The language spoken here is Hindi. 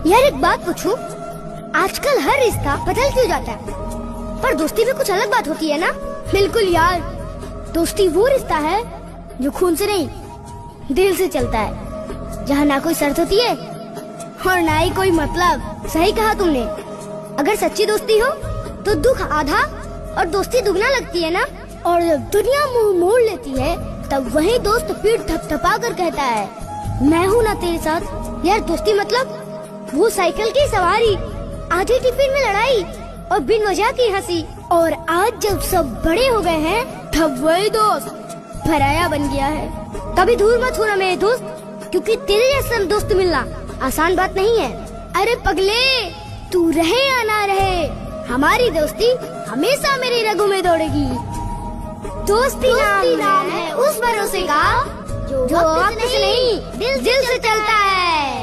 यार एक बात पूछूं, आजकल हर रिश्ता बदल क्यों जाता है, पर दोस्ती में कुछ अलग बात होती है ना? बिल्कुल यार, दोस्ती वो रिश्ता है जो खून से नहीं दिल से चलता है, जहाँ ना कोई शर्त होती है और ना ही कोई मतलब। सही कहा तुमने। अगर सच्ची दोस्ती हो तो दुख आधा और दोस्ती दुगना लगती है ना। और जब दुनिया मुंह मोड़ लेती है तब वही दोस्त पीठ थपथपा कर कहता है मैं हूँ ना तेरे साथ। यार दोस्ती मतलब वो साइकिल की सवारी, आधी टिफिन में लड़ाई और बिन वजह की हंसी। और आज जब सब बड़े हो गए हैं तब वही दोस्त पराया बन गया है। कभी दूर मत होना मेरे दोस्त, क्योंकि तेरे जैसा दोस्त मिलना आसान बात नहीं है। अरे पगले, तू रहे या ना रहे, हमारी दोस्ती हमेशा मेरी रगों में दौड़ेगी। दोस्ती नाम है उस भरोसे का जो वक्त से नहीं दिल से चलता है।